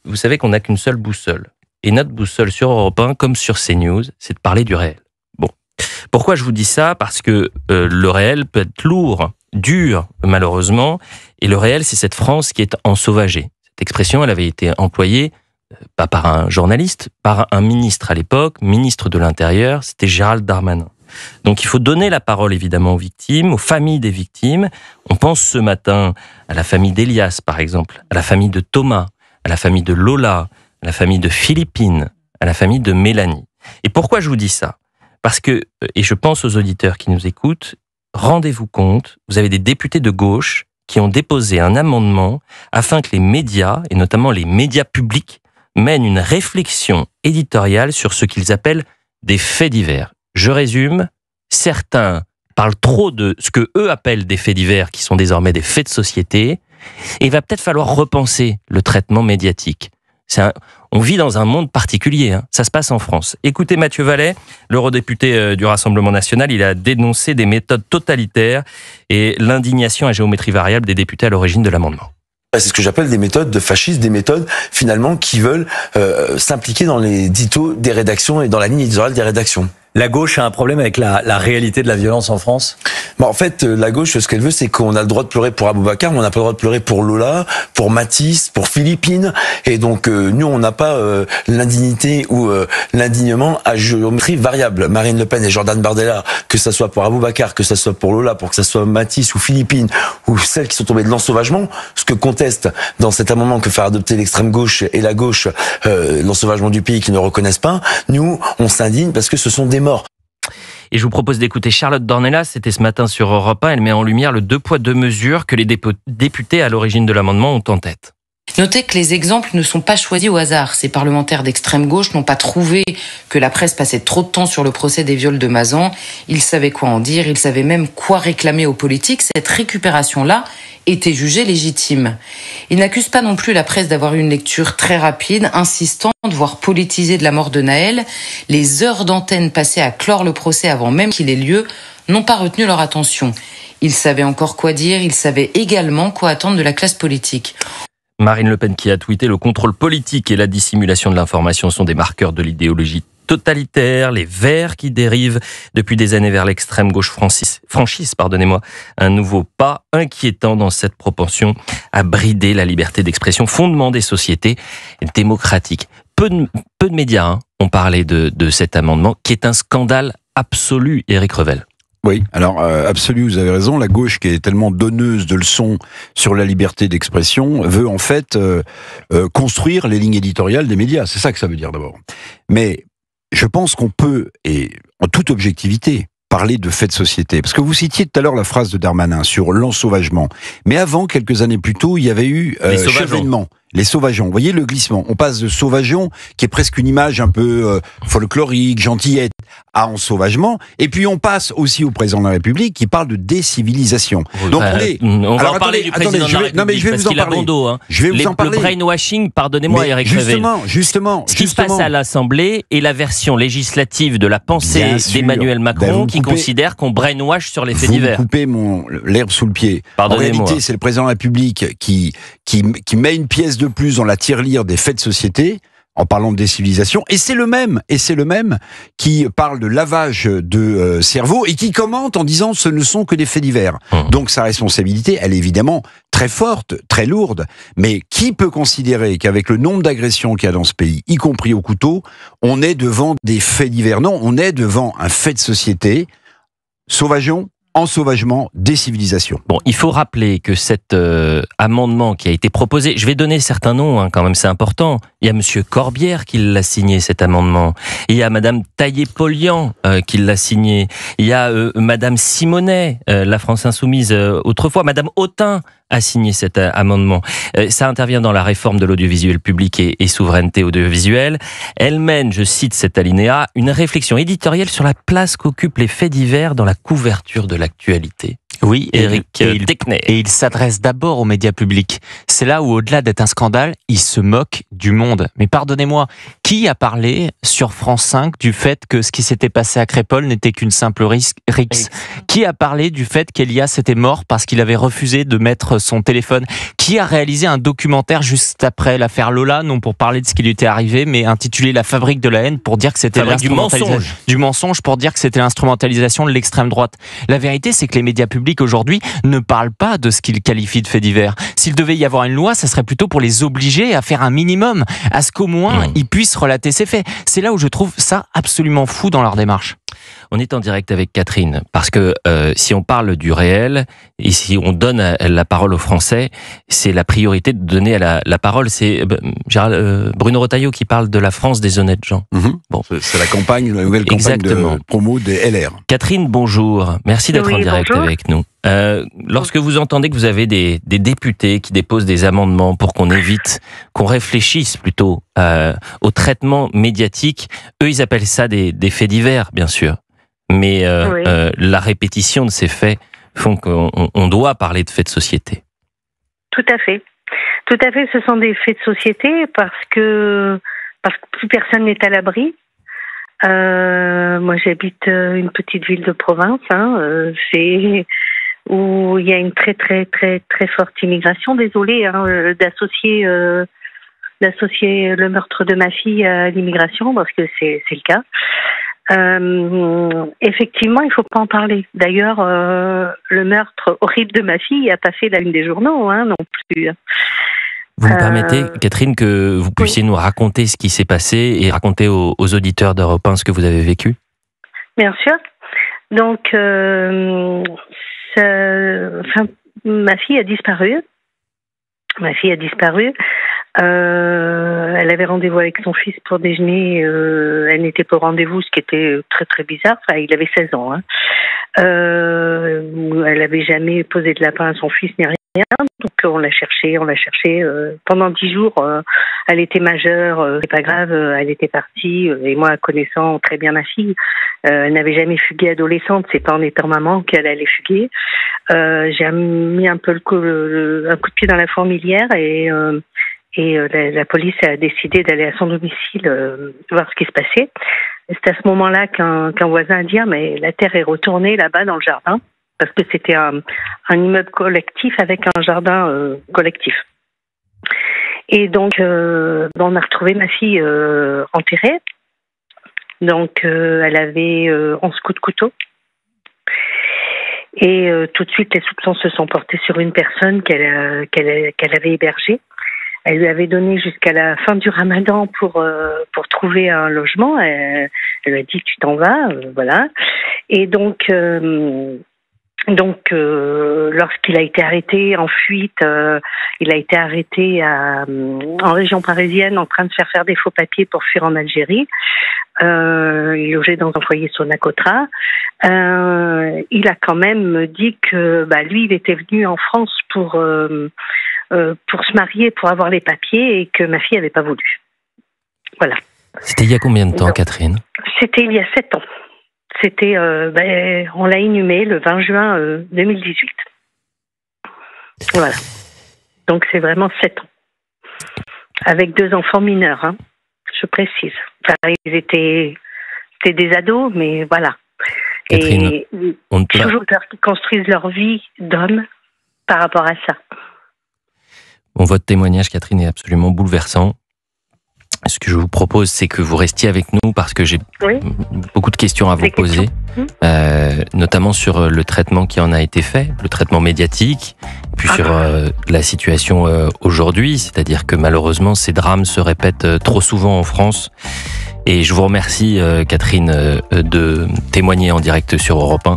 vous savez qu'on n'a qu'une seule boussole. Et notre boussole sur Europe 1, comme sur CNews, c'est de parler du réel. Bon. Pourquoi je vous dis ça ? Parce que le réel peut être lourd, dur, malheureusement. Et le réel, c'est cette France qui est ensauvagée. Cette expression, elle avait été employée pas par un journaliste, par un ministre à l'époque, ministre de l'Intérieur, c'était Gérald Darmanin. Donc il faut donner la parole évidemment aux victimes, aux familles des victimes. On pense ce matin à la famille d'Elias par exemple, à la famille de Thomas, à la famille de Lola, à la famille de Philippine, à la famille de Mélanie. Et pourquoi je vous dis ça ? Parce que, et je pense aux auditeurs qui nous écoutent, rendez-vous compte, vous avez des députés de gauche qui ont déposé un amendement afin que les médias, et notamment les médias publics, mènent une réflexion éditoriale sur ce qu'ils appellent des faits divers. Je résume, certains parlent trop de ce que eux appellent des faits divers, qui sont désormais des faits de société, et il va peut-être falloir repenser le traitement médiatique. On vit dans un monde particulier, hein. Ça se passe en France. Écoutez Mathieu Vallet, l'eurodéputé du Rassemblement national, il a dénoncé des méthodes totalitaires et l'indignation à géométrie variable des députés à l'origine de l'amendement. C'est ce que j'appelle des méthodes de fascistes, des méthodes finalement qui veulent s'impliquer dans les ditos des rédactions et dans la ligne éditoriale des rédactions. La gauche a un problème avec la réalité de la violence en France ? En fait, la gauche, ce qu'elle veut, c'est qu'on a le droit de pleurer pour Aboubacar, mais on n'a pas le droit de pleurer pour Lola, pour Mathis, pour Philippine. Et donc, nous, on n'a pas l'indignité ou l'indignement à géométrie variable. Marine Le Pen et Jordan Bardella, que ça soit pour Aboubacar, que ça soit pour Lola, pour que ça soit Mathis ou Philippine, ou celles qui sont tombées de l'ensauvagement, ce que conteste dans cet amendement que faire adopter l'extrême gauche et la gauche, l'ensauvagement du pays qui ne reconnaissent pas, nous, on s'indigne parce que ce sont des morts. Et je vous propose d'écouter Charlotte Dornelas, c'était ce matin sur Europe 1, elle met en lumière le 2 poids 2 mesures que les députés à l'origine de l'amendement ont en tête. Notez que les exemples ne sont pas choisis au hasard. Ces parlementaires d'extrême gauche n'ont pas trouvé que la presse passait trop de temps sur le procès des viols de Mazan. Ils savaient quoi en dire, ils savaient même quoi réclamer aux politiques. Cette récupération-là était jugée légitime. Ils n'accusent pas non plus la presse d'avoir eu une lecture très rapide, insistante, voire politisée de la mort de Naël. Les heures d'antenne passées à clore le procès avant même qu'il ait lieu n'ont pas retenu leur attention. Ils savaient encore quoi dire, ils savaient également quoi attendre de la classe politique. Marine Le Pen qui a tweeté « Le contrôle politique et la dissimulation de l'information sont des marqueurs de l'idéologie totalitaire. Les Verts qui dérivent depuis des années vers l'extrême gauche franchissent un nouveau pas inquiétant dans cette propension à brider la liberté d'expression, fondement des sociétés démocratiques. » Peu de médias ont parlé de cet amendement qui est un scandale absolu, Éric Revel. Oui, alors absolu, vous avez raison, la gauche qui est tellement donneuse de leçons sur la liberté d'expression veut en fait construire les lignes éditoriales des médias, c'est ça que ça veut dire d'abord. Mais je pense qu'on peut, et en toute objectivité, parler de faits de société. Parce que vous citiez tout à l'heure la phrase de Darmanin sur l'ensauvagement. Mais avant, quelques années plus tôt, il y avait eu chevènement. Les sauvageons. Vous voyez le glissement. On passe de sauvageon, qui est presque une image un peu folklorique, gentillette, à ensauvagement. Et puis on passe aussi au président de la République qui parle de décivilisation. Donc on va en parler du président de la République. Non mais je vais vous en parler. Je vais vous en parler. Le brainwashing, pardonnez-moi, Éric Revel. Justement. Ce qui se passe à l'Assemblée est la version législative de la pensée d'Emmanuel Macron qui considère qu'on brainwash sur les faits divers. Vous coupez l'herbe sous le pied. En réalité, c'est le président de la République qui met une pièce de plus dans la tirelire des faits de société, en parlant de décivilisation, et c'est le même qui parle de lavage de cerveau et qui commente en disant ce ne sont que des faits divers. Donc sa responsabilité, elle est évidemment très forte, très lourde, mais qui peut considérer qu'avec le nombre d'agressions qu'il y a dans ce pays, y compris au couteau, on est devant des faits divers? Non, on est devant un fait de société, sauvageon, ensauvagement, décivilisation. Bon, il faut rappeler que cet amendement qui a été proposé, je vais donner certains noms quand même, c'est important. Il y a Monsieur Corbière qui l'a signé, cet amendement. Il y a Madame Taillé-Polian qui l'a signé. Il y a Madame Simonet, la France Insoumise autrefois. Madame Autain a signé cet amendement. Ça intervient dans la réforme de l'audiovisuel public et souveraineté audiovisuelle. Elle mène, je cite cet alinéa, une réflexion éditoriale sur la place qu'occupent les faits divers dans la couverture de l'actualité. Oui, Éric Decnet. Et il s'adresse d'abord aux médias publics. C'est là où, au-delà d'être un scandale, il se moque du monde. Mais pardonnez-moi, Qui a parlé sur France 5 du fait que ce qui s'était passé à Crépol n'était qu'une simple rixe? Qui a parlé du fait qu'Elias était mort parce qu'il avait refusé de mettre son téléphone? Qui a réalisé un documentaire juste après l'affaire Lola, non pour parler de ce qui lui était arrivé, mais intitulé La fabrique de la haine, pour dire que c'était du mensonge, pour dire que c'était l'instrumentalisation de l'extrême droite. La vérité, c'est que les médias publics aujourd'hui ne parlent pas de ce qu'ils qualifient de faits divers. S'il devait y avoir une loi, ça serait plutôt pour les obliger à faire un minimum, à ce qu'au moins ils puissent relater ces faits. C'est là où je trouve ça absolument fou dans leur démarche. On est en direct avec Catherine, parce que si on parle du réel, et si on donne la parole aux Français, c'est la priorité de donner la parole. C'est Bruno Retailleau qui parle de la France des honnêtes gens. Bon. C'est la campagne, la nouvelle campagne de promo des LR. Catherine, bonjour. Merci d'être en direct avec nous. Lorsque vous entendez que vous avez des députés qui déposent des amendements pour qu'on évite, qu'on réfléchisse plutôt au traitement médiatique, eux ils appellent ça des faits divers, bien sûr. Mais la répétition de ces faits font qu'on doit parler de faits de société. Tout à fait. Tout à fait, ce sont des faits de société parce que plus personne n'est à l'abri. Moi, j'habite une petite ville de province, où il y a une très très très très forte immigration. Désolée d'associer le meurtre de ma fille à l'immigration parce que c'est le cas. Effectivement, il faut pas en parler. D'ailleurs, le meurtre horrible de ma fille n'a pas fait la une des journaux, non plus. Vous me permettez, Catherine, que vous puissiez nous raconter ce qui s'est passé et raconter aux auditeurs d'Europe 1 ce que vous avez vécu? Bien sûr. Donc, ma fille a disparu. Elle avait rendez-vous avec son fils pour déjeuner. Elle n'était pas au rendez-vous, ce qui était très très bizarre. Enfin, il avait 16 ans. Elle n'avait jamais posé de lapin à son fils ni rien. Donc on l'a cherché. Pendant 10 jours, elle était majeure. C'est pas grave, elle était partie. Et moi, connaissant très bien ma fille, elle n'avait jamais fugué adolescente. C'est pas en étant maman qu'elle allait fuguer. J'ai mis un peu un coup de pied dans la fourmilière et la police a décidé d'aller à son domicile voir ce qui se passait. C'est à ce moment-là qu'un voisin a dit mais la terre est retournée là-bas dans le jardin parce que c'était un immeuble collectif avec un jardin collectif. Et donc on a retrouvé ma fille enterrée. Donc elle avait 11 coups de couteau. Et tout de suite les soupçons se sont portés sur une personne qu'elle avait hébergée. Elle lui avait donné jusqu'à la fin du Ramadan pour trouver un logement. Elle lui a dit tu t'en vas, voilà. Et donc lorsqu'il a été arrêté en fuite, il a été arrêté en région parisienne en train de faire des faux papiers pour fuir en Algérie. Il logeait dans un foyer Sonacotra. Il a quand même dit que lui il était venu en France pour se marier, pour avoir les papiers et que ma fille n'avait pas voulu. Voilà. C'était il y a combien de temps, Catherine? C'était il y a 7 ans. C'était, on l'a inhumé le 20 juin 2018. Voilà. Donc c'est vraiment 7 ans. Avec 2 enfants mineurs, je précise. Enfin, c'était des ados, mais voilà. Catherine, et j'ai toujours peur qu'ils construisent leur vie d'homme par rapport à ça. Votre témoignage, Catherine, est absolument bouleversant. Ce que je vous propose, c'est que vous restiez avec nous parce que j'ai beaucoup de questions à vous poser, notamment sur le traitement qui en a été fait, le traitement médiatique, puis sur la situation aujourd'hui, c'est-à-dire que malheureusement ces drames se répètent trop souvent en France. Et je vous remercie, Catherine, de témoigner en direct sur Europe 1.